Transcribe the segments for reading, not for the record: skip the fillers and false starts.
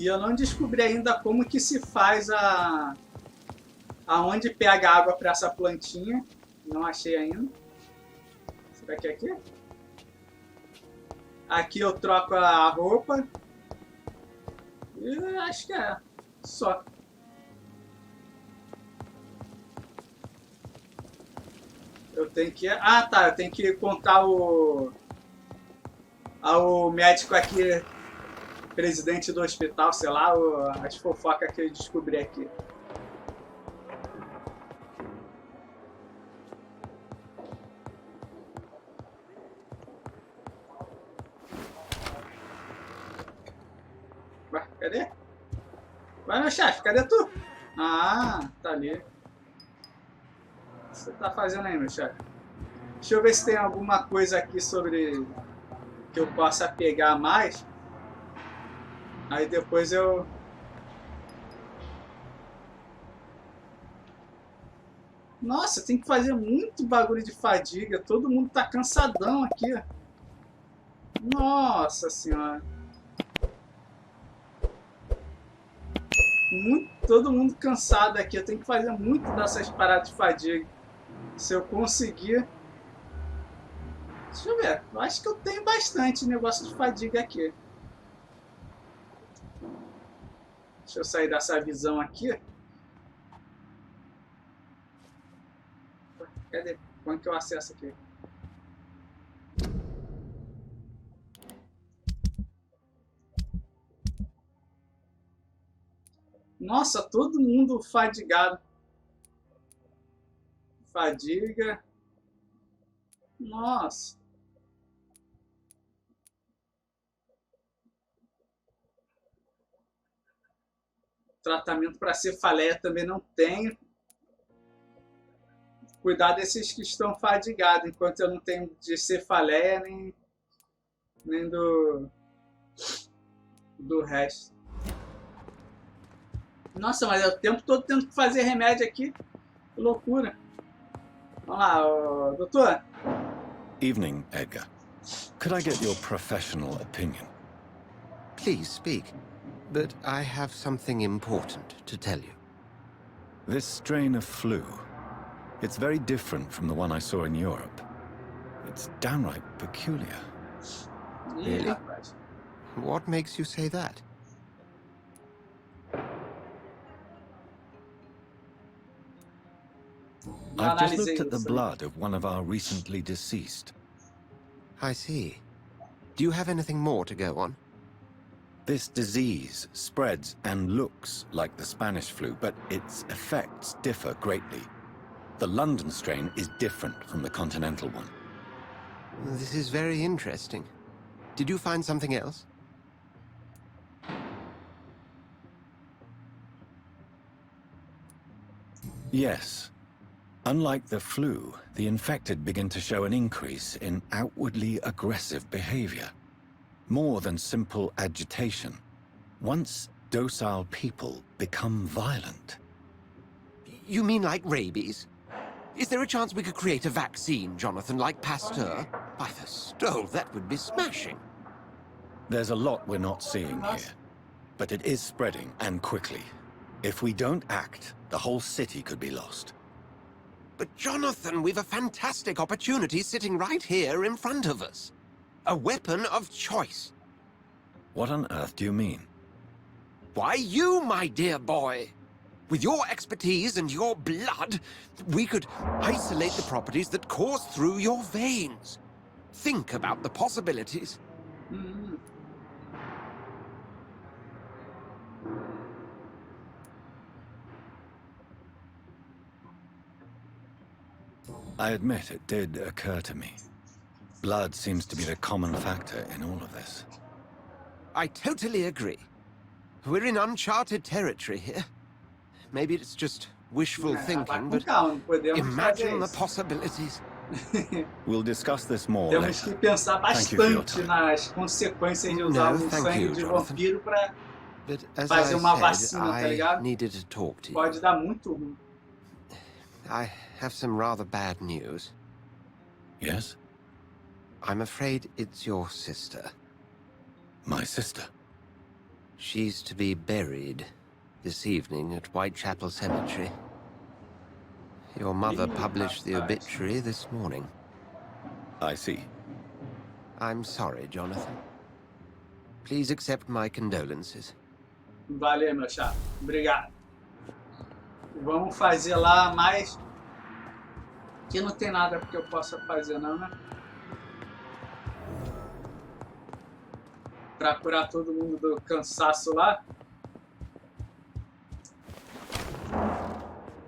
E eu não descobri ainda como que se faz aonde pega água para essa plantinha. Não achei ainda. Será que é aqui? Aqui eu troco a roupa. E acho que é só. Eu tenho que... Ah, tá. Eu tenho que contar ao médico aqui, presidente do hospital, sei lá, as fofocas que eu descobri aqui. Ué, cadê? Vai, meu chefe, cadê tu? Ah, tá ali. O que você tá fazendo aí, meu chefe? Deixa eu ver se tem alguma coisa aqui sobre que eu possa pegar mais. Aí depois eu... Nossa, tem que fazer muito bagulho de fadiga. Todo mundo tá cansadão aqui. Nossa senhora. Todo mundo cansado aqui. Eu tenho que fazer muito dessas paradas de fadiga. Se eu conseguir... Deixa eu ver. Eu acho que eu tenho bastante negócio de fadiga aqui. Deixa eu sair dessa visão aqui. Cadê? Como é que eu acesso aqui? Nossa, todo mundo fadigado. Fadiga. Nossa. Tratamento para cefaleia também não tenho. Cuidar desses que estão fadigados, enquanto eu não tenho de cefaleia nem do resto. Nossa, mas é o tempo todo tendo que fazer remédio aqui. Que loucura. Vamos lá, doutor. Evening, Edgar. Could I get your professional opinion? Please speak, but I have something important to tell you. This strain of flu, it's very different from the one I saw in Europe. It's downright peculiar. Really? What makes you say that? I've just looked at the blood of one of our recently deceased. I see. Do you have anything more to go on? This disease spreads and looks like the Spanish flu, but its effects differ greatly. The London strain is different from the continental one. This is very interesting. Did you find something else? Yes. Unlike the flu, the infected begin to show an increase in outwardly aggressive behavior. More than simple agitation. Once docile people become violent. You mean like rabies? Is there a chance we could create a vaccine, Jonathan, like Pasteur? By the stole, that would be smashing. There's a lot we're not seeing here. But it is spreading, and quickly. If we don't act, the whole city could be lost. But Jonathan, we've a fantastic opportunity sitting right here in front of us. A weapon of choice. What on earth do you mean? Why, you, my dear boy. With your expertise and your blood, we could isolate the properties that course through your veins. Think about the possibilities. I admit it did occur to me. Blood seems to be the common factor in all of this. I totally agree. We're in uncharted territory here. Maybe it's just wishful thinking, but imagine the possibilities. We'll discuss this more Temos que later. pensar bastante nas consequências de usar o sangue de vampiro para fazer uma vacina, tá ligado? Needed to talk to you. Pode dar muito ruim. I have some rather bad news. Yes? I'm afraid it's your sister. My sister? She's to be buried this evening at Whitechapel Cemetery. Your mother published the obituary this morning. I see. I'm sorry, Jonathan. Please accept my condolences. Valeu, meu chapa. Obrigado. Vamos fazer lá mais... Aqui não tem nada que eu possa fazer não, né? Pra curar todo mundo do cansaço lá.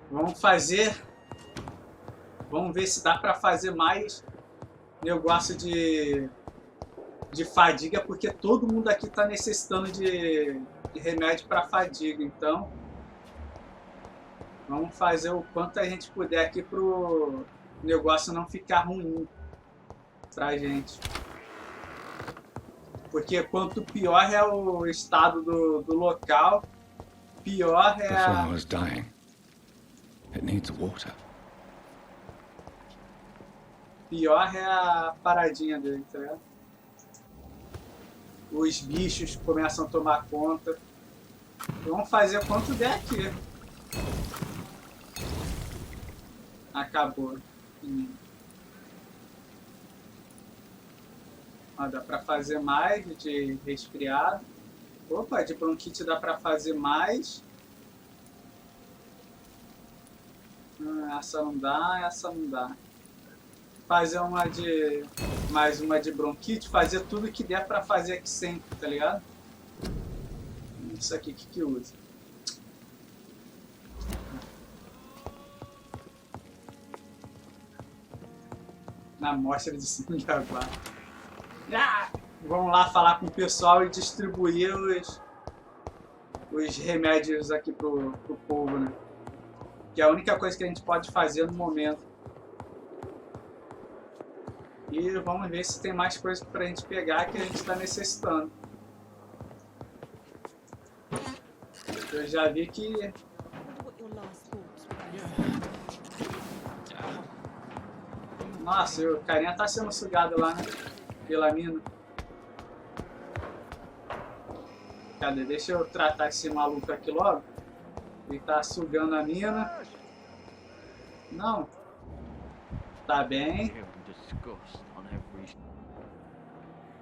Vamos fazer... Vamos ver se dá pra fazer mais negócio de fadiga, porque todo mundo aqui tá necessitando de remédio para fadiga, então vamos fazer o quanto a gente puder aqui pro negócio não ficar ruim pra gente, porque quanto pior é o estado do local, pior é The flower is dying. It needs water. Pior é a paradinha dele, tá ligado? Os bichos começam a tomar conta. Vamos fazer quanto der aqui. Acabou. Ó, dá pra fazer mais de resfriado. Opa, de bronquite dá pra fazer mais. Essa não dá, essa não dá. Fazer uma de... mais uma de bronquite, fazer tudo que der pra fazer aqui sempre, tá ligado? Isso aqui, que usa? Na amostra de sangue agora. Vamos lá falar com o pessoal e distribuir os remédios aqui pro povo, né? Que é a única coisa que a gente pode fazer no momento. E vamos ver se tem mais coisas pra gente pegar que a gente está necessitando. Eu já vi que... Nossa, o carinha tá sendo sugado lá, né? Pela mina. Cadê? Deixa eu tratar esse maluco aqui logo. Ele tá sugando a mina. Não. Tá bem.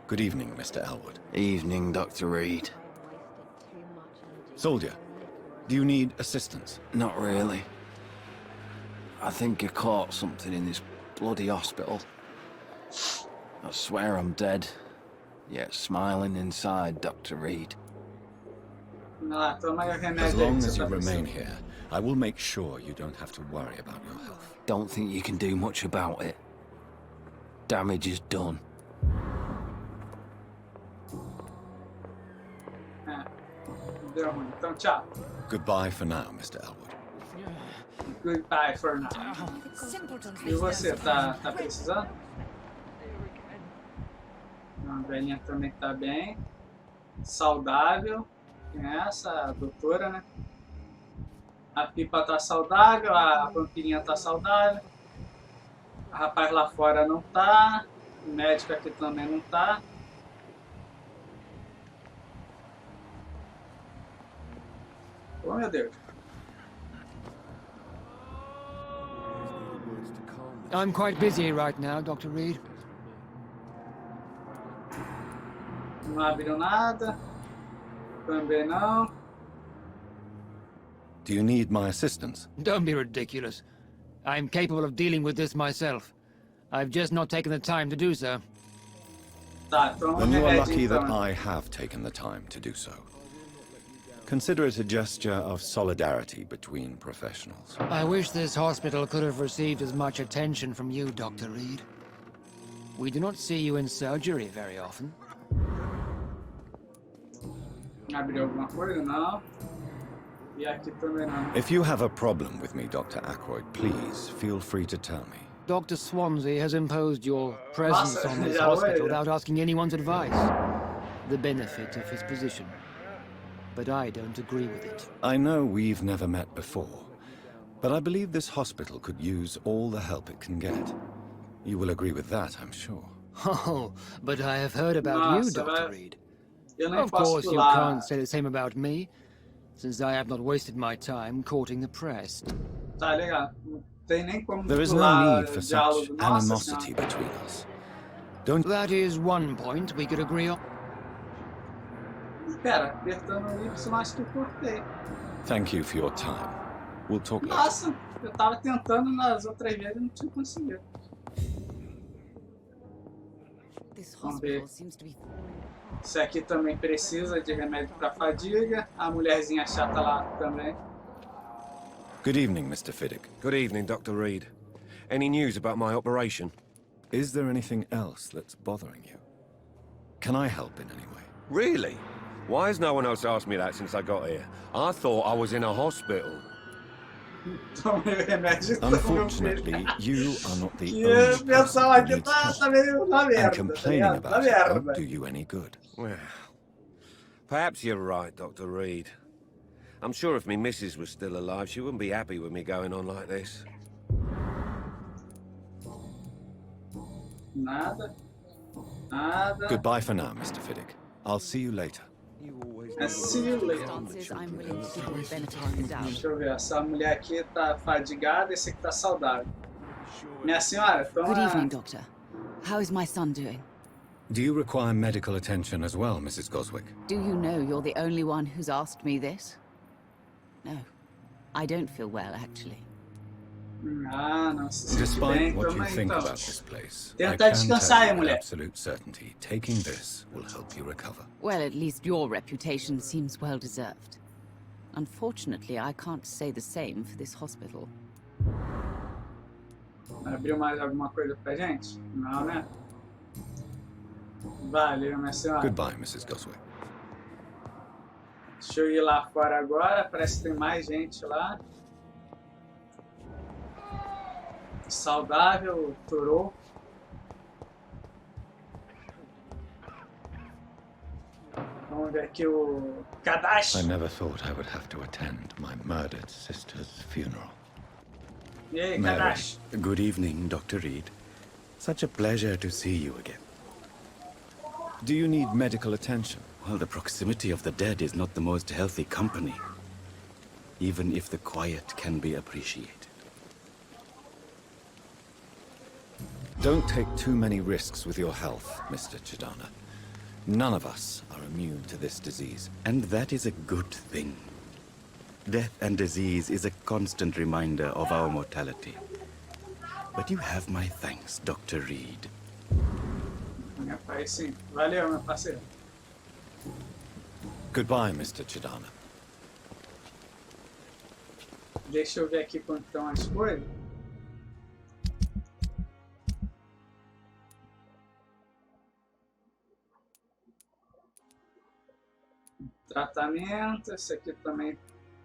Good evening, Mr. Elwood. Evening, Dr. Reed. Soldier, do you need assistance? Not really. I think I caught something in this bloody hospital. I swear I'm dead, yet smiling inside, Dr. Reed. Ah, toma aí o remédio. As long as you remain here, I will make sure you don't have to worry about your health. Don't think you can do much about it. Damage is done. Deu ruim. Então, tchau. Goodbye for now, Mr. Elwood. Goodbye for now. E você, tá precisando? A velhinha também tá bem. Saudável. Quem é essa? A doutora, né? A pipa tá saudável, a vampirinha tá saudável. O rapaz lá fora não tá. O médico aqui também não tá. Oh, meu Deus. I'm quite busy right now, Dr. Reed. Não abriu nada. Também não. Do you need my assistance? Don't be ridiculous. I'm capable of dealing with this myself. I've just not taken the time to do so. Tá, então Then you are lucky então. that I have taken the time to do so. Consider it a gesture of solidarity between professionals. I wish this hospital could have received as much attention from you, Dr. Reed. We do not see you in surgery very often. Abriu alguma coisa? Não. E aqui também não. If you have a problem with me, Dr. Ackroyd, please feel free to tell me. Dr. Swansea has imposed your presence Nossa, on this já hospital foi. without asking anyone's advice. The benefit of his position. But I don't agree with it. I know we've never met before, but I believe this hospital could use all the help it can get. You will agree with that, I'm sure. Oh, but I have heard about you, Nossa, Dr. Reed. Eu nem Of posso course, you pular. can't say the same about me, since I have not wasted my time courting the press. Tá legal. Não tem nem como There is no pular need for such diálogo. Nossa animosity senhora. between us. Don't That is one point we could agree on. Pera, apertando o Y, acho que eu cortei. thank you for your time. We'll talk later. Nossa, eu tava tentando nas outras vezes e não tinha conseguido. This Vamos ver. hospital seems to be. Esse aqui também precisa de remédio para fadiga. A mulherzinha chata lá também. Good evening, Mr. Fiddick. Good evening, Dr. Reed. Any news about my operation? Is there anything else that's bothering you? Can I help in any way? Really? Why has no one else asked me that since I got here? I thought I was in a hospital. Tomei o remédio do meu filho. Unfortunately, you are not the Que only o pessoal person who aqui needs tá help. meio na And merda, tá complaining ligado? Na about it won't merda. do you any good. Well, perhaps you're right, Dr. Reed. I'm sure if me missus was still alive, she wouldn't be happy with me going on like this. Nada. Nada. Goodbye for now, Mr. Fiddick. I'll see you later. See you later. Circumstances, I'm willing to give you the benefit of the doubt. Deixa eu ver, essa mulher aqui tá fadigada, esse aqui tá saudável. Minha senhora, toma... Good evening, Doctor. How is my son doing? Do you require medical attention as well, Mrs. Goswick? Do you know you're the only one who's asked me this? No. I don't feel well, actually. Ah, não se sente Despite bem, what toma you aí, think então. about this place, I Tenta can descansar aí, tell you with mulher. absolute certainty, taking this will help you recover. Well, at least your reputation seems well deserved. Unfortunately, I can't say the same for this hospital. Abriu mais alguma coisa pra gente? Não, né? Valeu, minha senhora. Goodbye, Mrs. Goswick. Deixa eu ir lá fora agora, parece que tem mais gente lá. Saudável, torou. Vamos ver aqui o cadastro. I never thought I would have to attend my murdered sister's funeral. E aí, Mary, cadastro? good evening, Dr. Reed. Such a pleasure to see you again. Do you need medical attention? Well, the proximity of the dead is not the most healthy company, even if the quiet can be appreciated. Don't take too many risks with your health, Mr. Chidana. None of us are immune to this disease. And that is a good thing. Death and disease is a constant reminder of our mortality. But you have my thanks, Dr. Reed. Meu pai, sim. Valeu, meu parceiro. Goodbye, Mr. Chidana. Deixa eu ver aqui como estão as coisas. Tratamento, esse aqui também,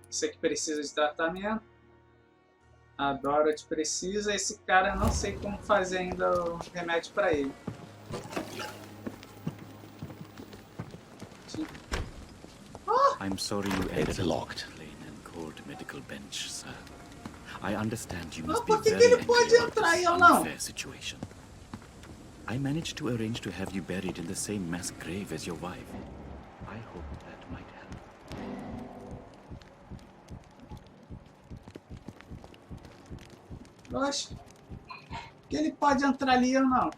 esse aqui precisa de tratamento. A Dorothy precisa, esse cara eu não sei como fazer ainda o remédio para ele. I'm sorry you entered a locked, plain and cold medical bench, sir. I understand you must be por que very ele angry pode about entrar this e eu não? unfair situation. I managed to arrange to have you buried in the same mass grave as your wife. I hope that might help. Oxe, que ele pode entrar ali ou não?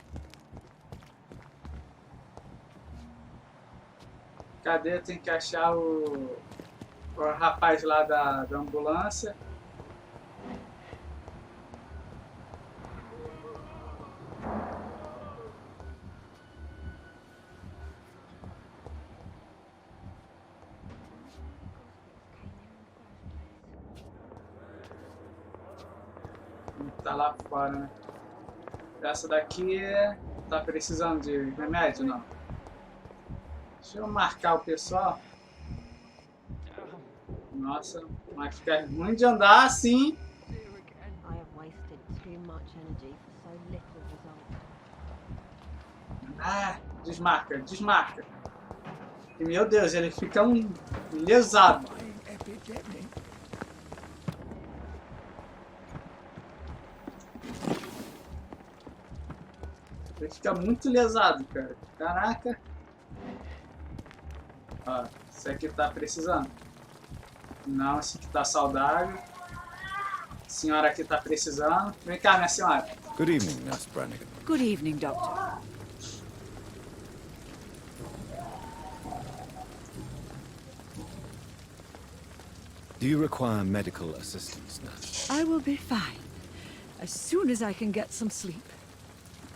Cadê? Tem que achar o rapaz lá da ambulância. Tá lá fora, né? Essa daqui tá precisando de remédio, não? Deixa eu marcar o pessoal. Nossa, vai ficar ruim de andar assim. I have wasted too much energy for so little result. Ah, desmarca, desmarca. E, meu Deus, ele fica um lesado. Ele fica muito lesado, cara. Caraca. Ó, esse aqui tá precisando. Não, esse aqui tá saudável. A senhora aqui tá precisando. Vem cá, minha senhora. Good evening, Nurse Brannigan. Good evening, Doctor. Do you require medical assistance, nurse? I will be fine as soon as I can get some sleep.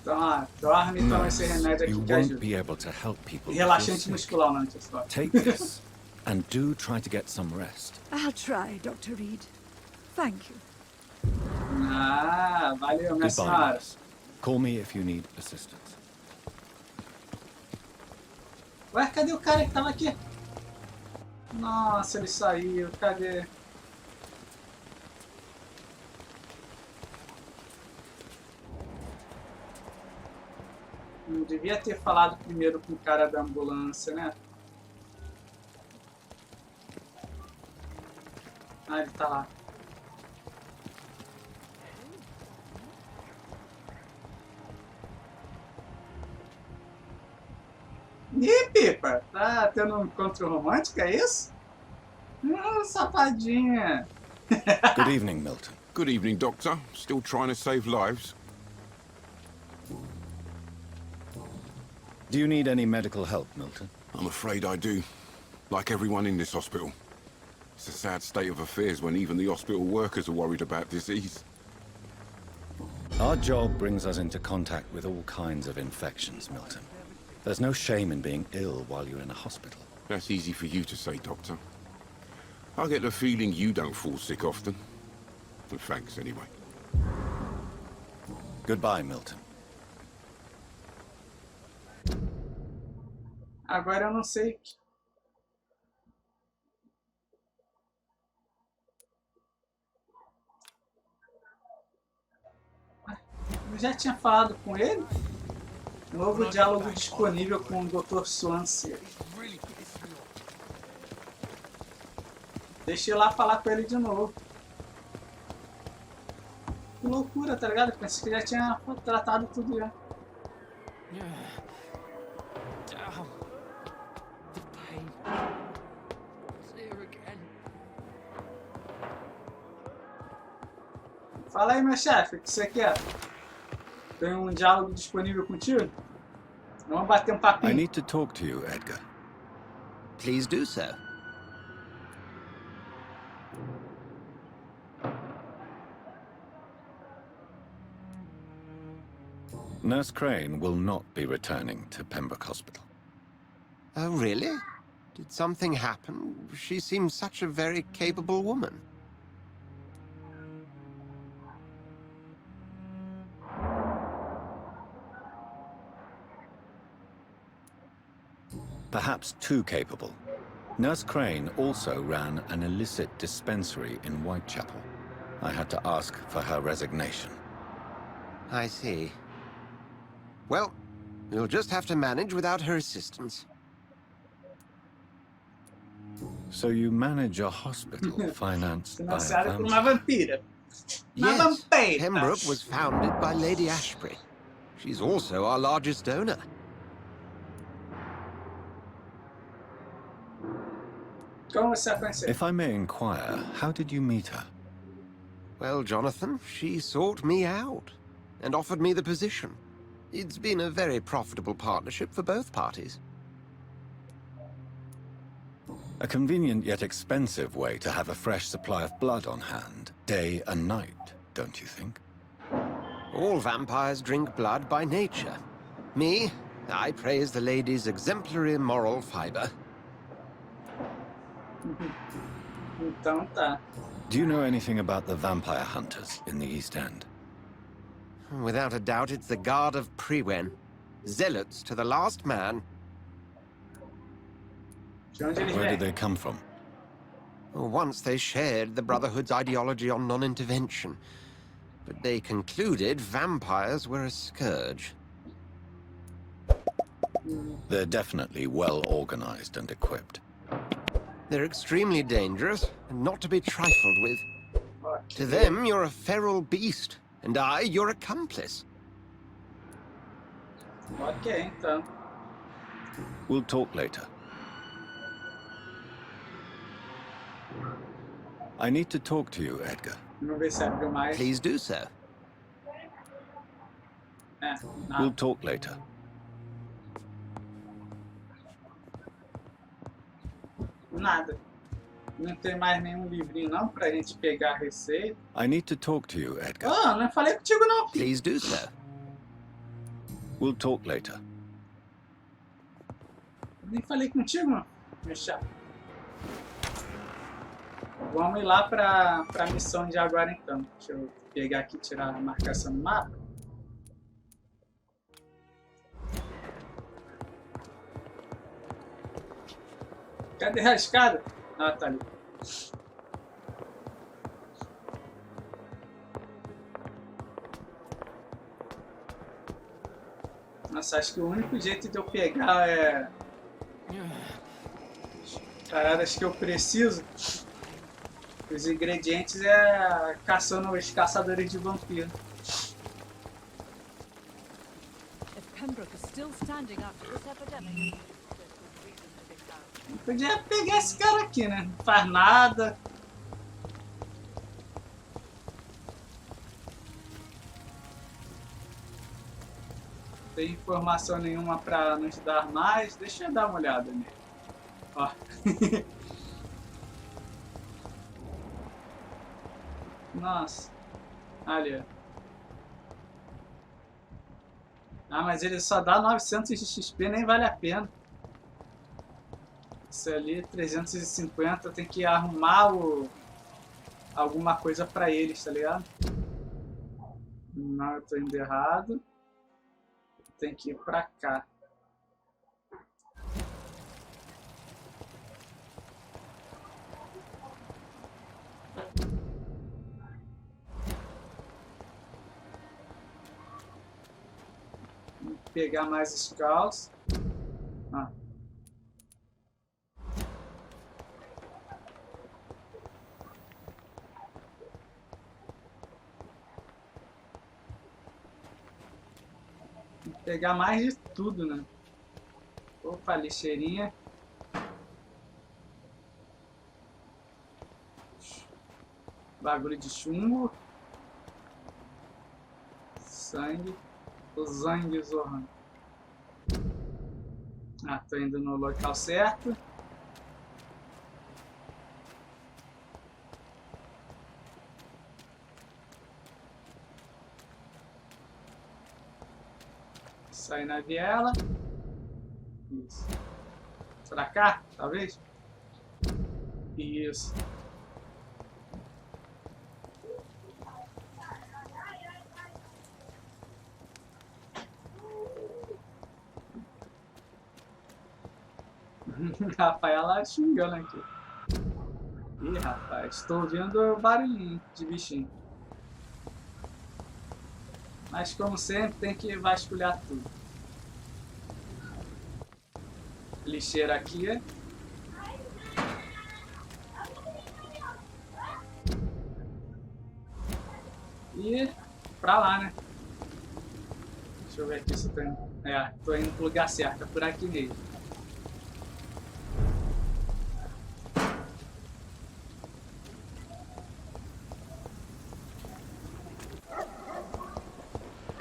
Então, ó, dorme e toma esse remédio You aqui que won't ajuda. be able to help people. E who feel relaxante sick. muscular, não, só. Take this, and do try to get some rest. I'll try, Dr. Reed. Thank you. Ah, valeu, minha Goodbye, senhora. nurse. Call me if you need assistance. Ué, cadê o cara que tava aqui? Nossa, ele saiu. Cadê? Não devia ter falado primeiro com o cara da ambulância, né? Ah, ele tá lá. Ih, Pipa! Tá tendo um encontro romântico, é isso? Safadinha! Good evening, Milton. Good evening, Doctor. Still trying to save lives? Do you need any medical help, Milton? I'm afraid I do. Like everyone in this hospital. It's a sad state of affairs when even the hospital workers are worried about disease. Our job brings us into contact with all kinds of infections, Milton. There's no shame in being ill while you're in a hospital. That's easy for you to say, Doctor. I get the feeling you don't fall sick often. But thanks, anyway. Goodbye, Milton. Agora eu não sei. Eu já tinha falado com ele. Novo diálogo disponível com o Dr. Swansea. Deixa eu ir lá falar com ele de novo. Que loucura, tá ligado? Pensei que já tinha tratado tudo já. Fala aí, meu chefe, o que você quer? Tem um diálogo disponível contigo? Vamos bater um I papinho. need to talk to you, Edgar. Please do so. Nurse Crane will not be returning to Pembroke Hospital. Oh, really? Did something happen? She seems such a very capable woman. Perhaps too capable. Nurse Crane also ran an illicit dispensary in Whitechapel. I had to ask for her resignation. I see. Well, we'll just have to manage without her assistance. So you manage a hospital financed by a Financiado por uma vampire. vampira. Uma vampira. Pembroke was founded by Lady Ashbury. She's also our largest donor. Como você a conheceu? If I may inquire, how did you meet her? Well, Jonathan, she sought me out and offered me the position. It's been a very profitable partnership for both parties. A convenient yet expensive way to have a fresh supply of blood on hand, day and night, don't you think? All vampires drink blood by nature. Me, I praise the lady's exemplary moral fiber. Então tá. Do you know anything about the vampire hunters in the East End? Without a doubt, it's the Guard of Priwen. Zealots to the last man. De onde eles Where did vêm? they come from? Once they shared the Brotherhood's ideology on non-intervention, but they concluded vampires were a scourge. They're definitely well organized and equipped. They're extremely dangerous and not to be trifled with. To them, you're a feral beast, and I, your accomplice. Ok, então. We'll talk later. I need to talk to you, Edgar. Vamos ver se abriu mais. Please do so. É, We'll nada. talk later. Nada. Não tem mais nenhum livrinho não pra gente pegar a receita. I need to talk to you, Edgar. Ah, não falei contigo não. Please do so. We'll talk later. Nem falei contigo, mano. Meu chato. Vamos ir lá pra missão de agora então. Deixa eu pegar aqui e tirar a marcação do mapa. Cadê a escada? Ah, tá ali. Nossa, acho que o único jeito de eu pegar paradas que eu preciso, os ingredientes, é caçando os caçadores de vampiro. If Pembroke is still standing after this epidemic, Eu podia pegar esse cara aqui, né? Não faz nada. Não tem informação nenhuma pra nos dar mais. Deixa eu dar uma olhada nele. Ó. Nossa. Ali. Ah, mas ele só dá 900 de XP, nem vale a pena. Isso ali, 350, tem que arrumar alguma coisa pra eles, tá ligado? Não, eu tô indo errado. Tem que ir pra cá. Vou pegar mais scouts. Ah. Pegar mais de tudo, né? Opa, lixeirinha. Bagulho de chumbo. Sangue. O sangue zorrando. Ah, tô indo no local certo. Sair na viela. Isso. Pra cá, talvez? Isso. Rafaela xingando aqui. Ih, rapaz, estou ouvindo barulhinho de bichinho. Mas como sempre, tem que vasculhar tudo. Lixeira aqui. E pra lá, né? Deixa eu ver aqui se eu tô indo. É, tô indo pro lugar certo, é por aqui mesmo.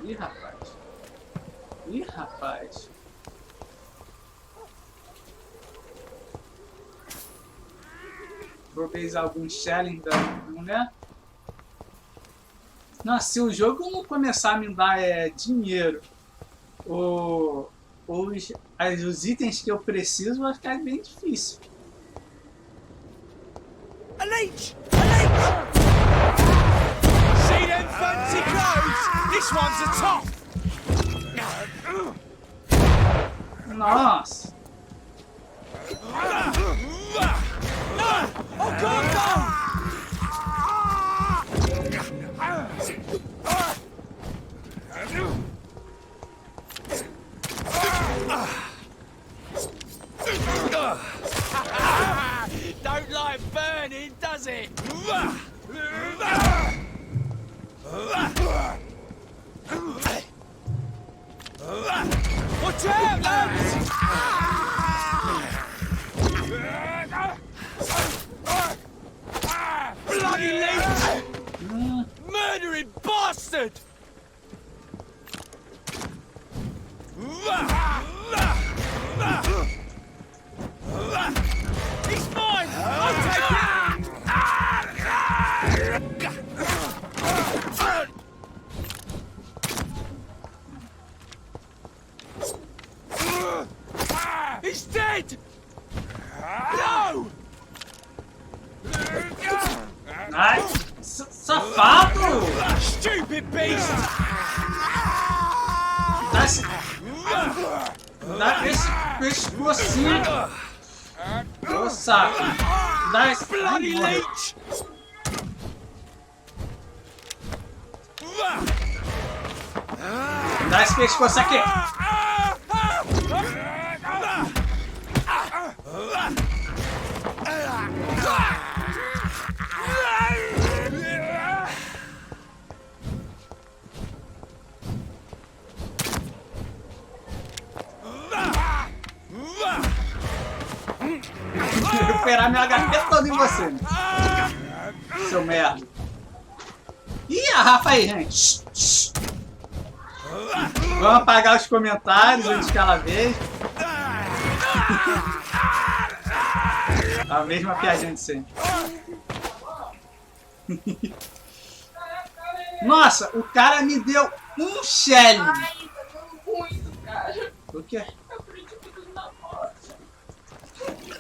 Ih, rapaz. Ih, rapaz. Talvez algum challenge da mulher. Nossa, se o jogo não começar a me dar dinheiro ou os itens que eu preciso, vai ficar bem difícil. A leech! A leech! See them fancy clothes? This one's a top! Nossa! Oh God, no! Don't like burning, does it? Watch out, lads! bastard! He's mine! I'll take it! He's dead! No! Ai, safado! Stupid beast! Dá esse pescocinho. Ô saco. Dá esse... Bloody leech! Dá esse pescoço aqui. Recuperar minha HP toda em você, né? Seu merda. Ih, a Rafa aí, gente. Vamos apagar os comentários antes que ela veja. A mesma piadinha de sempre. Nossa, o cara me deu um shell. Ai, tá dando muito, cara. O quê? Eu perdi tudo na porta.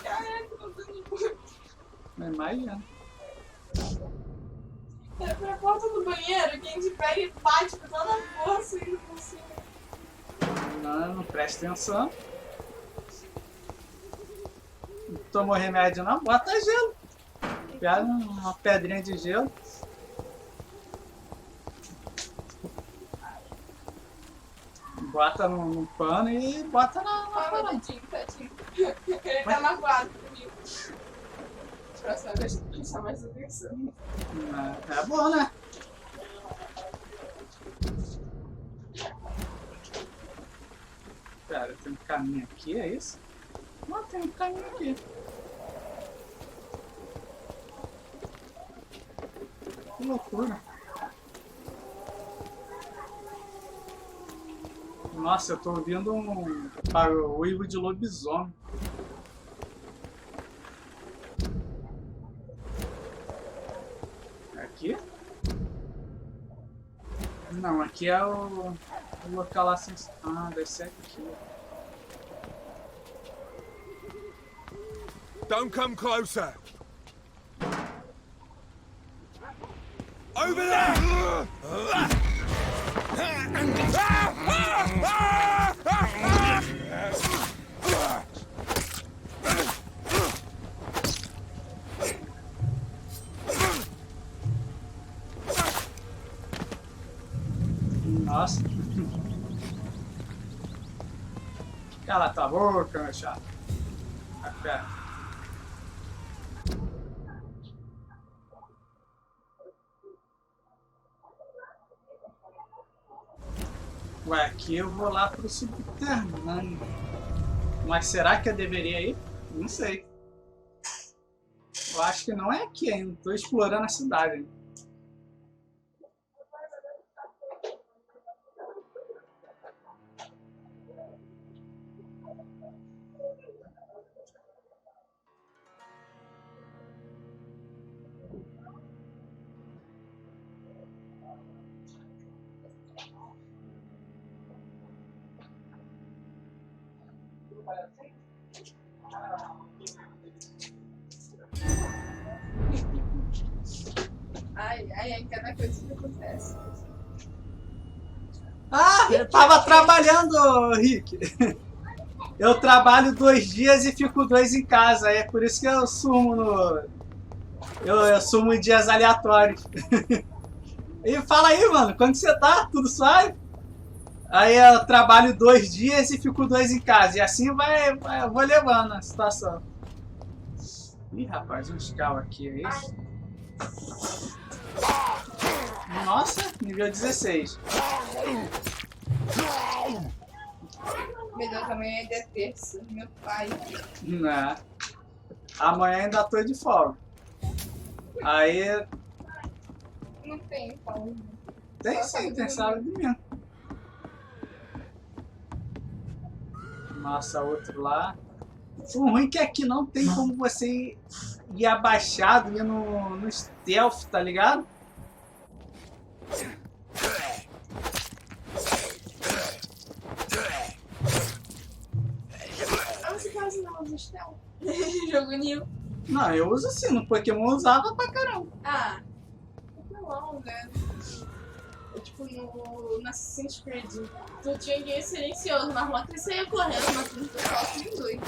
Caraca, tá dando muito. Não imagina. É pra porta do banheiro, que a gente pega e bate com toda a força e não consigo. Não presta atenção. Não tomou remédio não? Bota gelo. Pega uma pedrinha de gelo. Bota num pano e bota na parada. Tadinho. Ele tá magoado comigo. Próxima vez tem que prestar mais atenção. É bom, né? Pera, tem um caminho aqui, é isso? Não, tem um caminho aqui. Que loucura. Nossa, eu tô ouvindo um uivo de lobisomem. Aqui? Não, aqui é o local assim. Ah, deve ser aqui. Don't come closer. Over there! Nossa. Cala tua boca, meu chato. Pera. Ué, aqui eu vou lá pro subterrâneo. Mas será que eu deveria ir? Não sei. Eu acho que não é aqui ainda. Tô explorando a cidade ainda. Ai, cada coisa que acontece. Ah, eu tava trabalhando, Rick. Eu trabalho 2 dias e fico 2 em casa. É por isso que eu sumo no... Eu sumo em dias aleatórios. E fala aí, mano, quando você tá? Tudo suave? Aí eu trabalho 2 dias e fico 2 em casa. E assim eu vou levando a situação. Ih, rapaz, um escal aqui, é isso? Nossa, nível 16. Melhor também é terça, meu pai. Não. Amanhã ainda tô de folga. Aí... Não tem pão. Tem sim, tem sala de dormir. Nossa, outro lá. O ruim é que aqui não tem como você ir abaixado, ir no stealth, tá ligado? Ah, você tá usando o stealth? Jogo new. Não, eu uso sim, no Pokémon eu usava pra caramba. Ah, não, né? Tipo, no Assassin's Creed, tu tinha que ir silencioso, na Marmota você ia correndo, matando o pessoal, assim, doido.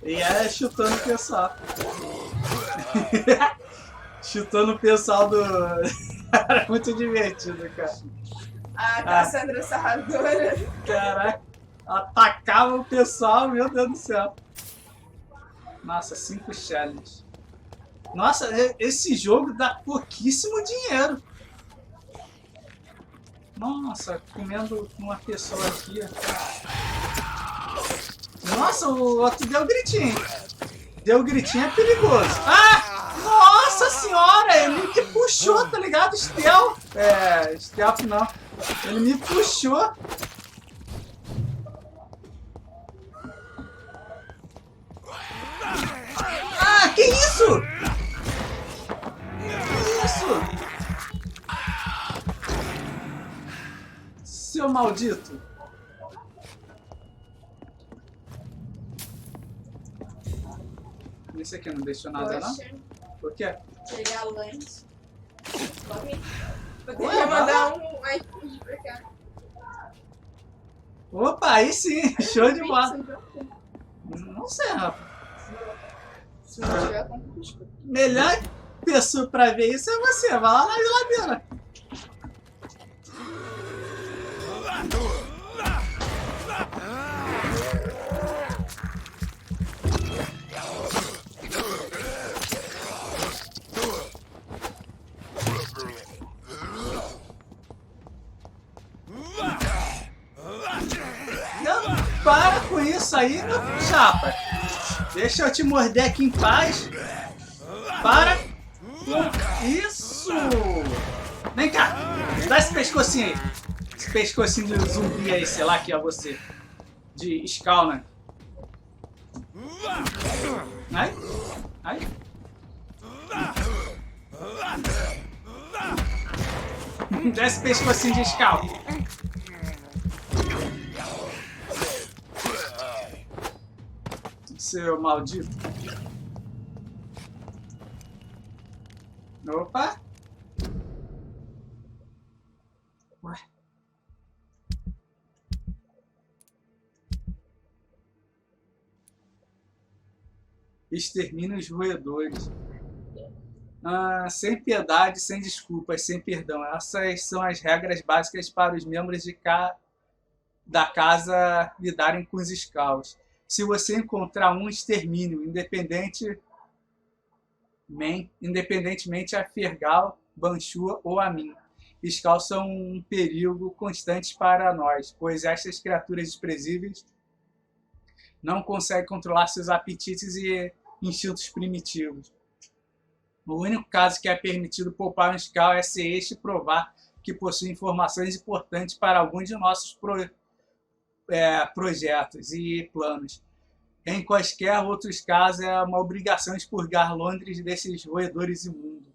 E é chutando o pessoal. Chutando o pessoal do... Era muito divertido, cara. A Cassandra Sarradora. Caraca, atacava o pessoal, meu Deus do céu. Nossa, 5 challenges. Nossa, esse jogo dá pouquíssimo dinheiro. Nossa, comendo uma pessoa aqui. Nossa, o outro deu gritinho. Deu gritinho é perigoso. Ah! Nossa senhora! Ele me puxou, tá ligado? Stealth. Stealth não. Ele me puxou. Ah, que isso? Que isso? Seu maldito. Esse aqui não deixou nada, não? Por quê? Pegar lanche. Poderia mandar um iFood pra cá. Opa, aí sim, show de bola. Não sei, rapaz. Se não tiver com biscoito. Melhor pessoa pra ver isso é você. Vai lá na geladeira. Não, para com isso aí, meu chapa. Deixa eu te morder aqui em paz. Para com isso. Vem cá. Dá esse pescocinho aí. Esse pescocinho de zumbi aí, sei lá que é você. De Scalna. Ai. Ai. Dá esse pescocinho de Scal. Seu maldito. Opa. Ué. Extermina os roedores. Sem piedade, sem desculpas, sem perdão. Essas são as regras básicas para os membros da casa lidarem com os Skalls. Se você encontrar um, extermínio, independentemente a Fergal, Banshua ou a mim. Skalls são um perigo constante para nós, pois estas criaturas desprezíveis não conseguem controlar seus apetites e instintos primitivos. O único caso que é permitido poupar um Skall é se este provar que possui informações importantes para algum de nossos projetos e planos. Em quaisquer outros casos, é uma obrigação expurgar Londres desses roedores imundos.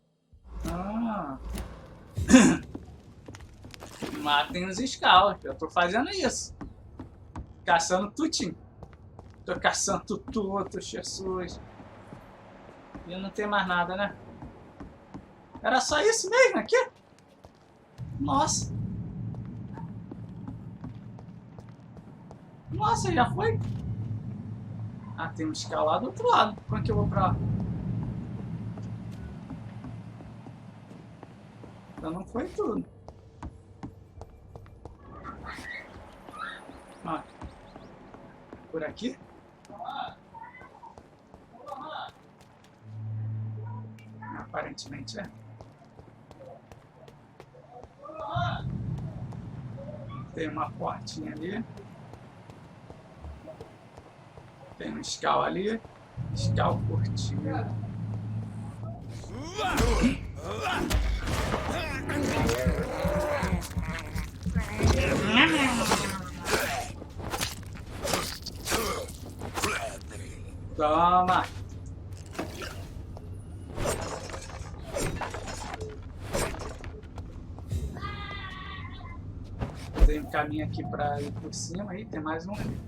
Matem os Skall, eu tô fazendo isso. Caçando tutim. Tô caçando tudo, Jesus. E não tem mais nada, né? Era só isso mesmo aqui? Nossa. Nossa, já foi? Ah, tem um Skall lá do outro lado. Como é que eu vou pra lá? Então não foi tudo. Ah. Por aqui? Aparentemente é. Tem uma portinha ali. Tem um Skall ali. Skall curtido. Toma! Tem um caminho aqui pra ir por cima aí, tem mais um ali.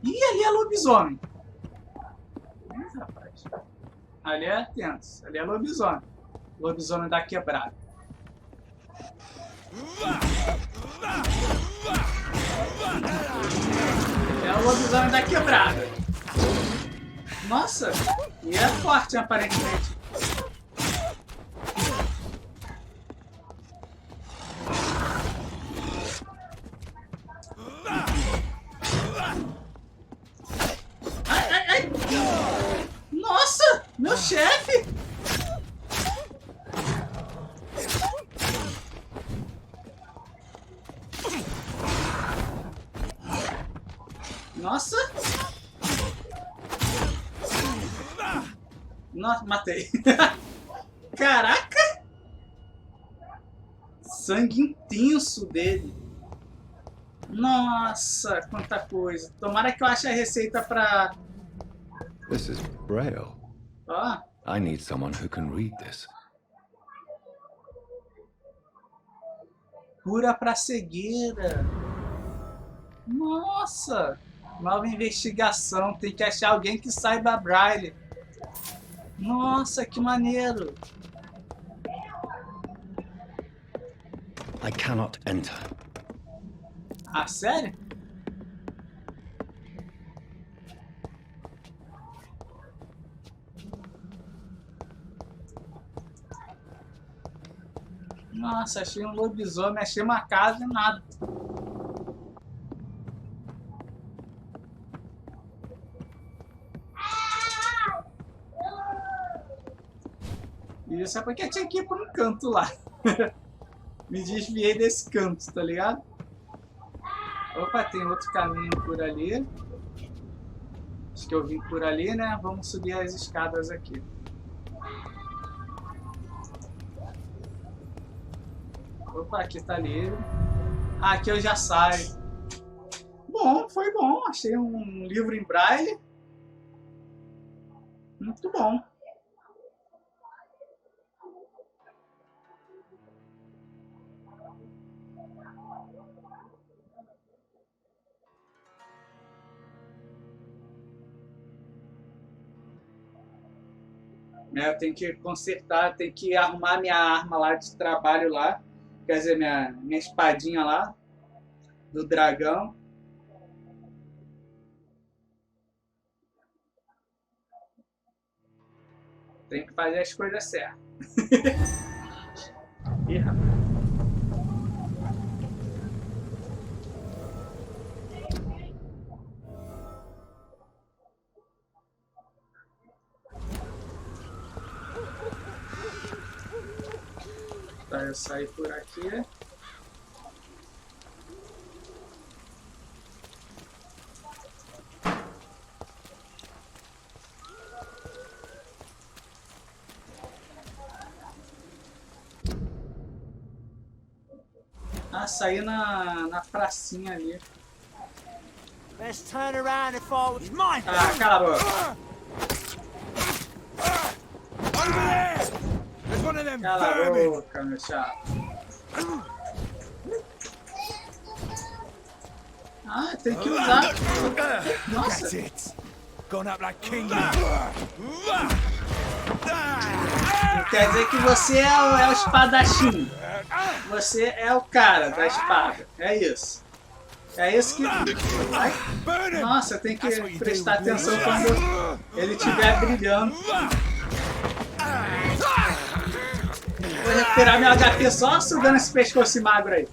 Ih, ali é lobisomem! Ih, rapaz. Ali é tenso, ali é lobisomem. Lobisomem da quebrada. É o lobisomem da quebrada. Nossa, e é forte aparentemente. Ai, ai, ai. Nossa, meu chefe! Nossa! Nossa, matei. Caraca! Sangue intenso dele. Nossa, quanta coisa. Tomara que eu ache a receita pra... This is Braille. Ó. I need someone who can read this. Cura pra cegueira. Nossa! Nova investigação. Tem que achar alguém que saiba Braille. Nossa, que maneiro. I cannot enter. Ah, sério? Nossa, achei um lobisomem, achei uma casa e nada. Isso é porque tinha que ir por um canto lá. Me desviei desse canto, tá ligado? Opa, tem outro caminho por ali. Acho que eu vim por ali, né? Vamos subir as escadas aqui. Opa, aqui tá livre. Ah, aqui eu já saio. Bom, foi bom. Achei um livro em braille. Muito bom. Eu tenho que consertar, tenho que arrumar minha arma lá de trabalho lá. Quer dizer, minha espadinha lá do dragão. Tem que fazer as coisas certas. Ih, rapaz. Tá, eu saí por aqui. Ah, saí na pracinha ali. Best turn around if I was mine. Ah, cala a boca. Over there! There's one of them Cala a vermin. boca, meu chato. Ah, tem que usar. Nossa. That's it. Gone up like king. Quer dizer que você é o espadachim. Você é o cara da espada. É isso. É isso que... Ai. Nossa, tem que prestar atenção quando ele estiver brilhando. Vou recuperar meu HP só sugando esse pescoço magro aí.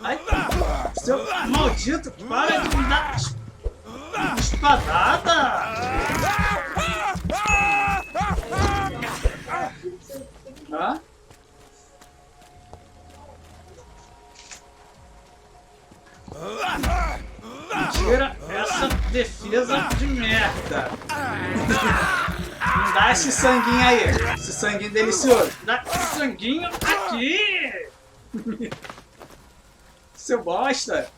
Ai, seu maldito, para de me dar espadada! Hã? Tira essa defesa de merda! Me dá esse sanguinho aí, esse sanguinho delicioso. Dá esse sanguinho aqui! Seu bosta!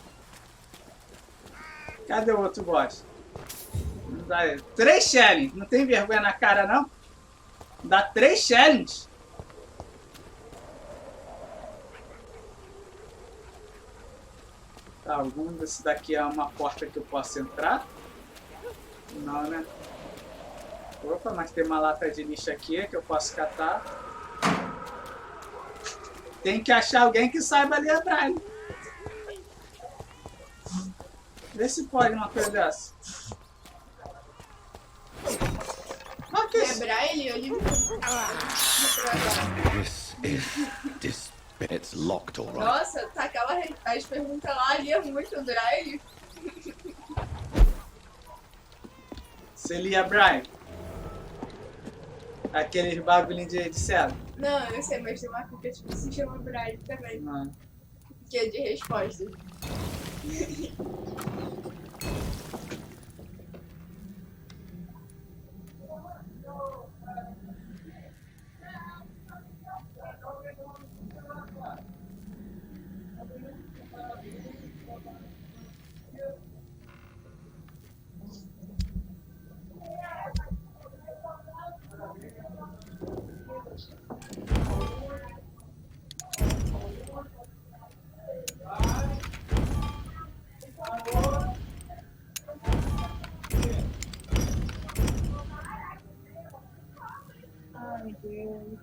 Cadê o outro boss? Dá 3 challenges. Não tem vergonha na cara, não? Dá 3 challenges. Tá, algum desse daqui é uma porta que eu posso entrar? Não, né? Opa, mas tem uma lata de lixo aqui que eu posso catar. Tem que achar alguém que saiba ler braille. Vê se pode uma coisa dessa. Ah, que isso? Braille, eu li. It's locked, all right. Nossa, tá aquela as perguntas lá ali é muito Braille. Você lia braille? Aqueles bagulhinhos de céu? Não, eu sei, mas tem uma que tipo, se chama Braille também. Não. Que é de resposta. Ai, Deus.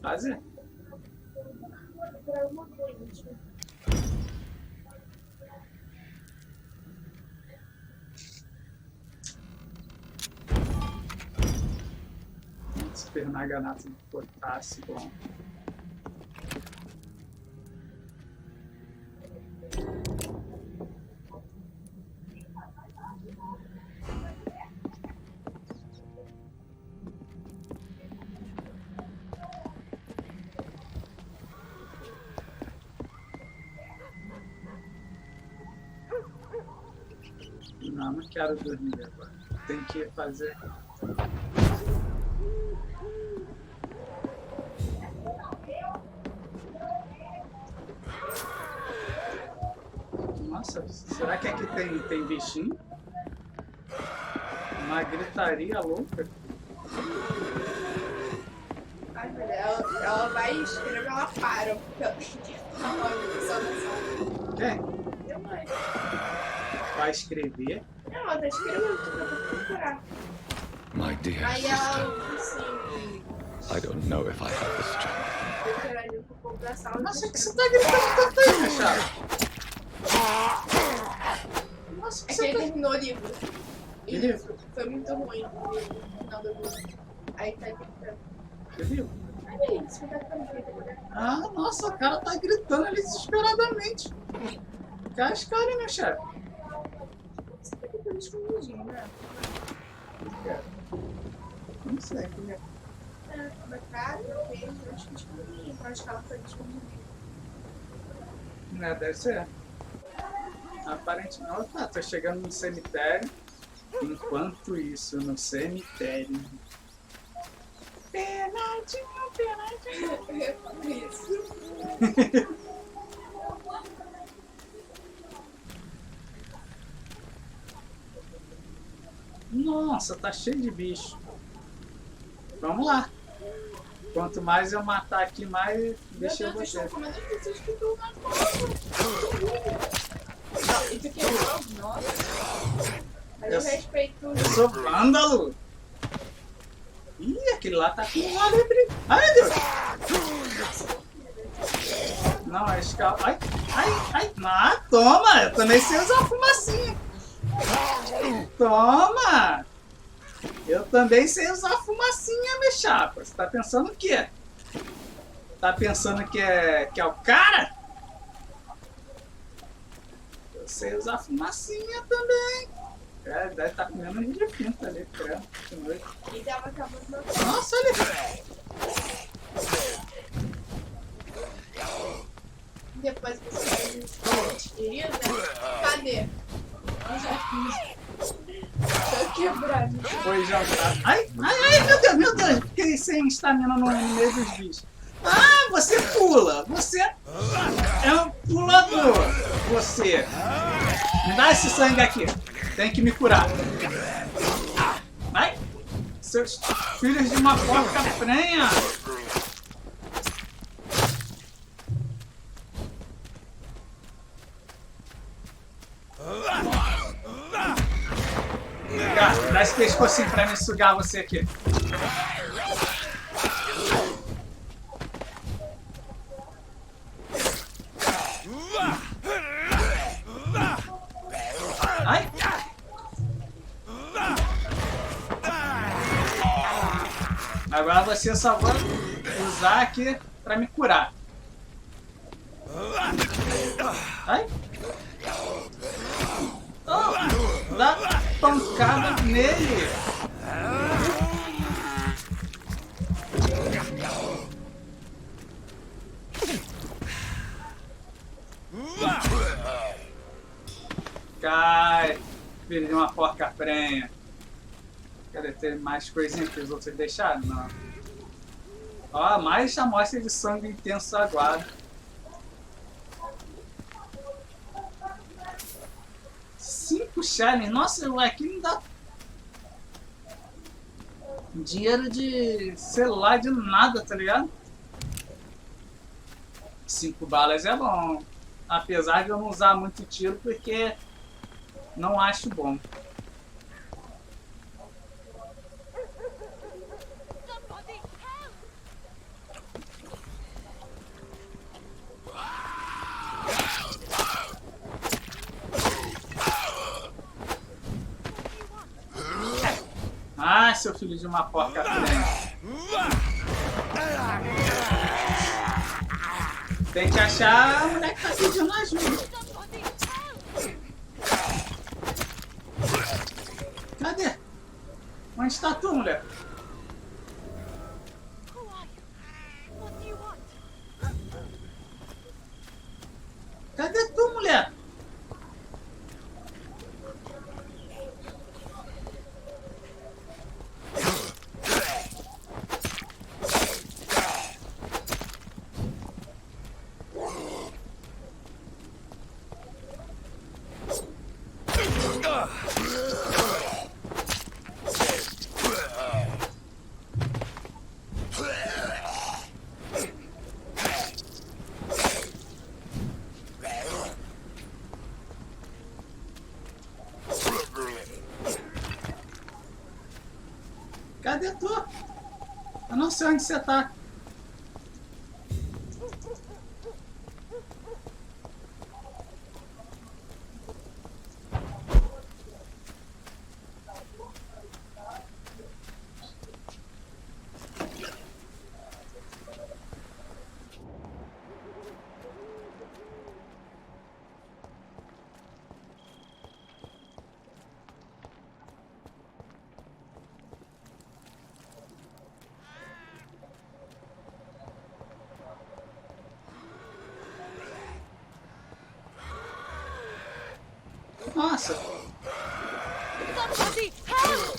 Fazer? Permanganato de potássio, bom. Não quero dormir agora. Tem que fazer. Nossa, será que aqui tem bichinho? Uma gritaria louca. Ai, meu Deus, ela vai escrever, ela para. Porque ela tem que estar logo. Quem? Minha mãe. Vai escrever? Não, ela tá escrevendo, tu vai procurar. My dear Aí sister, ela, assim... I don't know if I have the strength. Nossa, que você tá gritando tanto aí, Machado? Nossa, que É que você ele tá... terminou o livro. Que livro? Foi muito ruim no final do livro. Aí tá gritando. Que livro? Aí, isso vai dar pra Ah, nossa, o cara tá gritando ali desesperadamente. Cascalho, meu chefe. Você tá gritando escondidinho, né? Não sei, que é. Batalha, eu acho que escondidinho. Eu acho que ela foi escondidinho. Né, deve ser. Aparentemente, tá, tô chegando no cemitério. Enquanto isso, no cemitério. Penadinho, penadinho. Isso. Nossa, tá cheio de bicho. Vamos lá. Quanto mais eu matar aqui, mais bicho eu vou ter. E tu quebrou? Nossa. Mas eu respeito. Eu sou vândalo. Ih, aquele lá tá com um alebre. Ai, meu Deus. Não, é escala. Ai, ai, ai. Ah, toma. Eu também sei usar fumacinha. Toma. Eu também sei usar fumacinha, meu chapa. Você tá pensando o quê? Tá pensando que é o cara? Eu sei usar fumacinha também. É, deve estar comendo um de pinta ali, credo. E tava acabando meu... Nossa, olha! Depois que você vai querida, cadê? Eu já fiz. Tô quebrado. Foi jantar. Ai, ai, ai, meu Deus, meu Deus. Fiquei sem estamina no meio dos bichos. Ah, você pula. Você é um pulador. Você. Me dá esse sangue aqui. Tem que me curar. Vai. Seus filhos de uma porca prenha. Dá esse pescocinho pra me sugar você aqui. Ai! Agora você só vai usar aqui pra me curar. Ai! Oh, dá pancada nele! Cai, filho de uma porca prenha. Quer ter mais coisinha que os outros deixaram? Não. Ó, mais amostra de sangue intenso aguado. 5 shillings. Nossa, o aqui não dá dinheiro de celular de nada, tá ligado? 5 balas é bom. Apesar de eu não usar muito tiro porque não acho bom. Ah, seu filho de uma porca prenha. Tem que achar a mulher que tá pedindo ajuda. Cadê? Onde está tu, mulher? Cadê tu, mulher? Cadê tu? Eu não sei onde você tá. Nossa! Somebody help!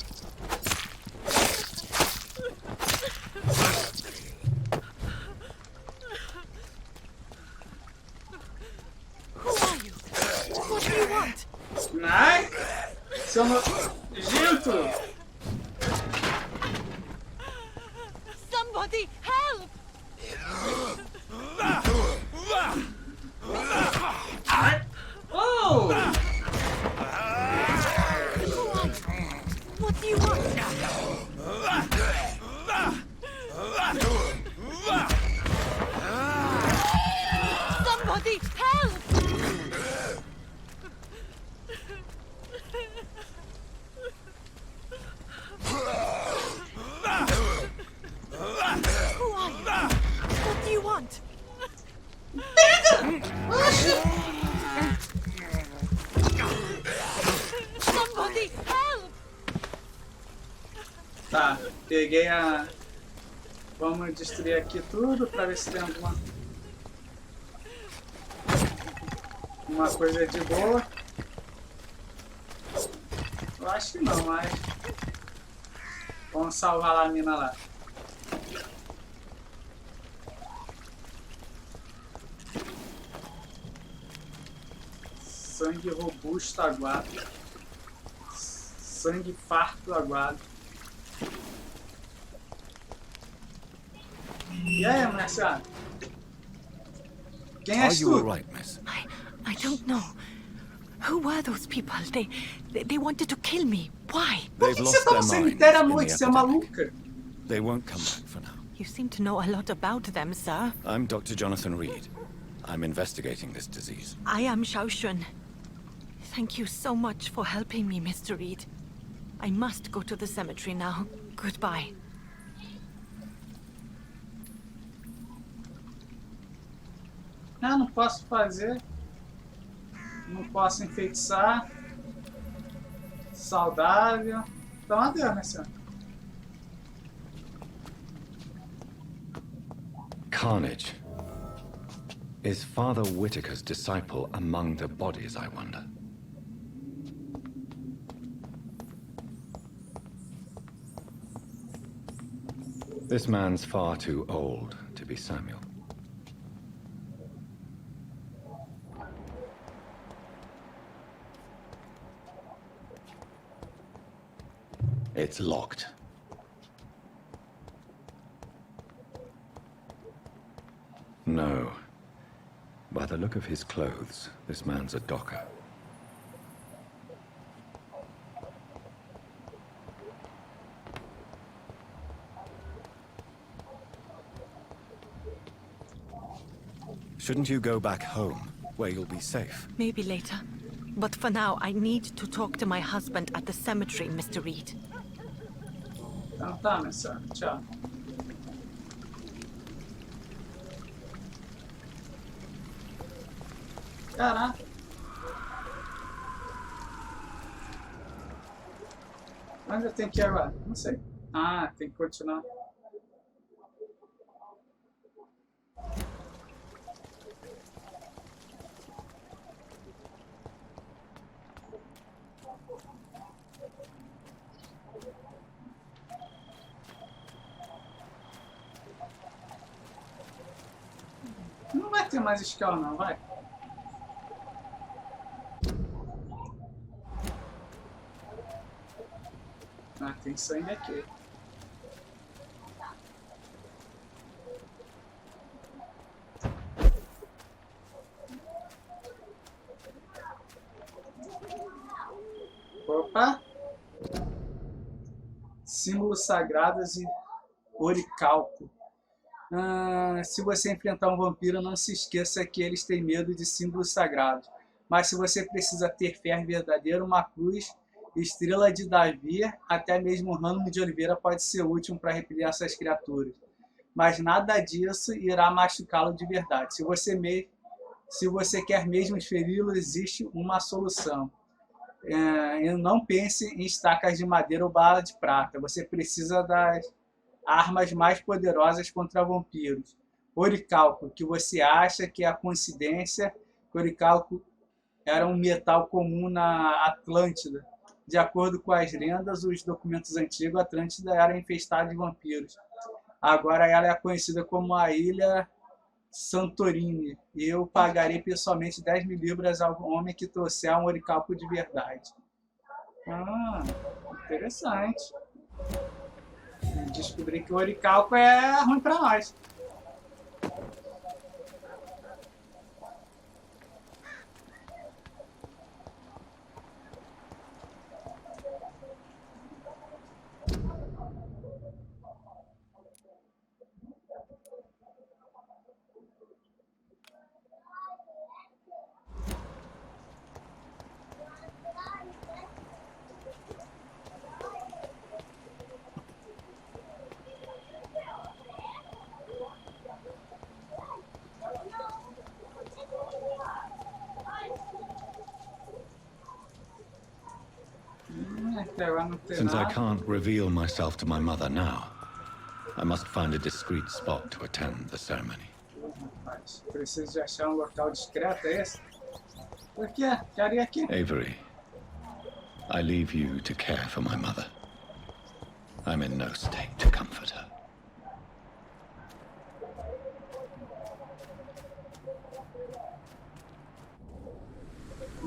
Who are you? What do you want? Ai! Seu nojento! Somebody help! Ai! Oh! What do you want? Somebody help! Who are you? What do you want? Somebody help! Tá, peguei a... Vamos destruir aqui tudo pra ver se tem uma coisa de boa. Eu acho que não, mas... Vamos salvar lá a mina lá. Sangue robusto aguado. Sangue farto aguado. E aí, minha senhora? Quem és Are you tu? all right, miss? I don't know. Who were those people? They wanted to kill me. Why? Por que você tá no cemitério à noite? Você é maluca? They won't come back for now. You seem to know a lot about them, sir. I'm Dr. Jonathan Reed. I'm investigating this disease. I am Xiaoxun. Thank you so much for helping me, Mr. Reed. I must go to the cemetery now. Goodbye. Ah, não posso fazer. Não posso enfeitiçar. Saudável. Então adeus, minha senhora. Carnage. Is Father Whitaker's disciple among the bodies, I wonder? This man's far too old to be Samuel. It's locked. No. By the look of his clothes, this man's a docker. Shouldn't you go back home, where you'll be safe? Maybe later. But for now, I need to talk to my husband at the cemetery, Mr. Reed. Então tá, minha senhora. Tchau. Caraca. Onde eu tenho que ir agora? Não sei. Ah, tem que continuar. Não vai ter mais escala não, vai? Ah, tem sangue aqui. Opa! Símbolos sagrados e oricalco. Se você enfrentar um vampiro, não se esqueça que eles têm medo de símbolos sagrados. Mas se você precisa ter fé verdadeira, uma cruz, estrela de Davi, até mesmo um ramo de oliveira pode ser útil para repelir essas criaturas. Mas nada disso irá machucá-lo de verdade. Se você quer mesmo feri-lo, existe uma solução. Não pense em estacas de madeira ou bala de prata. Você precisa das armas mais poderosas contra vampiros. Oricalco, que você acha que é a coincidência que oricalco era um metal comum na Atlântida. De acordo com as lendas, os documentos antigos, a Atlântida era infestada de vampiros. Agora ela é conhecida como a Ilha Santorini. E eu pagarei pessoalmente 10.000 libras ao homem que trouxer um oricalco de verdade. Ah, interessante. Descobri que o oricalco é ruim para nós. Since I can't reveal myself to my mother now, I must find a discreet spot to attend the ceremony. Preciso de achar local discreto, é esse? Por quê? Quero ir aqui. Avery, I leave you to care for my mother. I'm in no state to comfort her.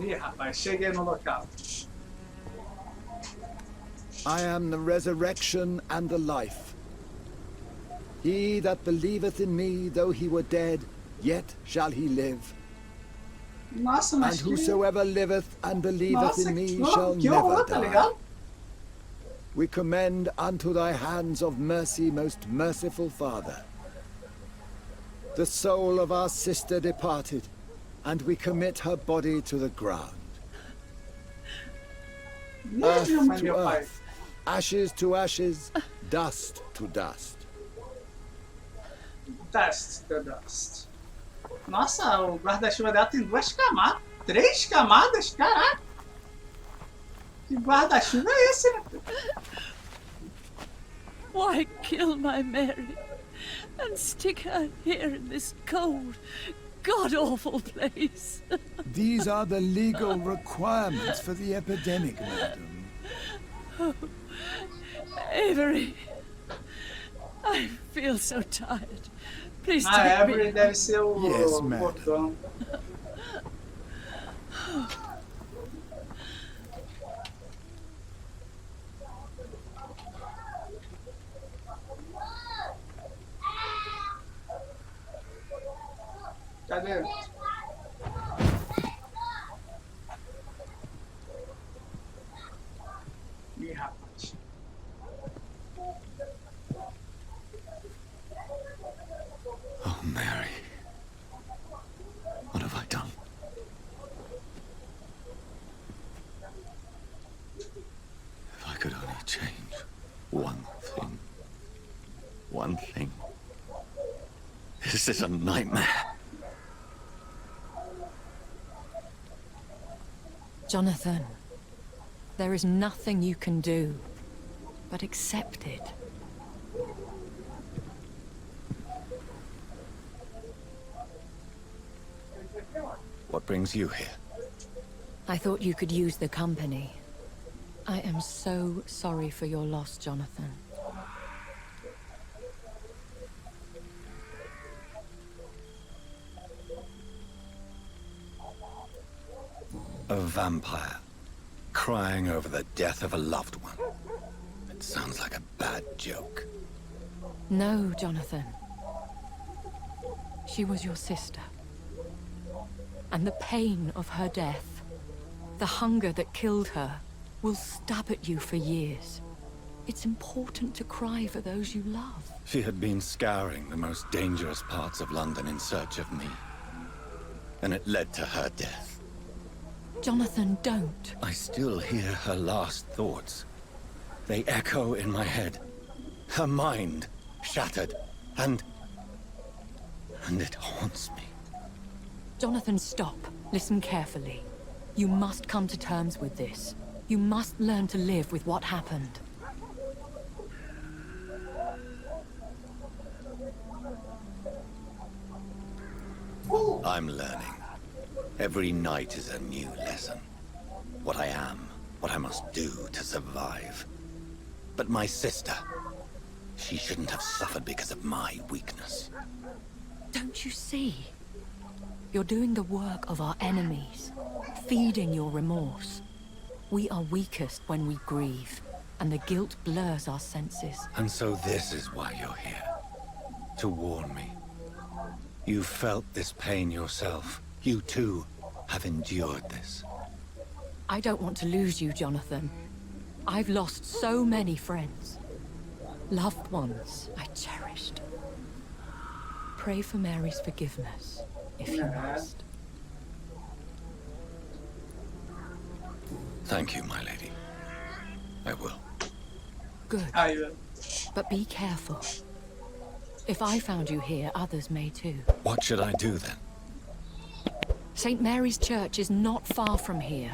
Ih, rapaz, cheguei no local. I am the resurrection and the life. He that believeth in me, though he were dead, yet shall he live. Nossa, mas and whosoever liveth and believeth Nossa, in me que shall never horror, tá die. ligado? We commend unto thy hands of mercy, most merciful Father, the soul of our sister departed, and we commit her body to the ground. Earth to earth, ashes to ashes, dust to dust. Dust to dust. Nossa, o guarda-chuva dela tem 2 camadas. 3 camadas? Caraca! Que guarda-chuva é esse, né? Why kill my Mary and stick her here in this cold, god-awful place? These are the legal requirements for the epidemic, madam. Oh, Avery, I feel so tired. Please take Avery me. deve ser o botão. Cadê? Ih, rapaz. Oh, Mary. What have I done? If I could only change one thing. One thing. This is a nightmare. Jonathan, there is nothing you can do but accept it. What brings you here? I thought you could use the company. I am so sorry for your loss, Jonathan. A vampire, crying over the death of a loved one. It sounds like a bad joke. No, Jonathan. She was your sister. And the pain of her death, the hunger that killed her, will stab at you for years. It's important to cry for those you love. She had been scouring the most dangerous parts of London in search of me. And it led to her death. Jonathan, don't. I still hear her last thoughts. They echo in my head. Her mind shattered, and it haunts me. Jonathan, stop. Listen carefully. You must come to terms with this. You must learn to live with what happened. I'm learning. Every night is a new lesson. What I am, what I must do to survive. But my sister, she shouldn't have suffered because of my weakness. Don't you see? You're doing the work of our enemies, feeding your remorse. We are weakest when we grieve, and the guilt blurs our senses. And so this is why you're here. To warn me. You felt this pain yourself. You too have endured this. I don't want to lose you, Jonathan. I've lost so many friends. Loved ones I cherished. Pray for Mary's forgiveness, if you must. Thank you, my lady. I will. Good. But be careful. If I found you here, others may too. What should I do then? St. Mary's Church is not far from here.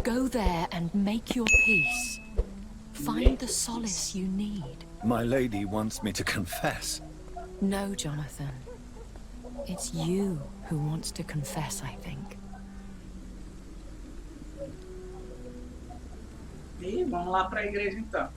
Go there and make your peace. Find the solace you need. My lady wants me to confess. No, Jonathan. It's you who wants to confess, I think. E vamos lá para a igreja então.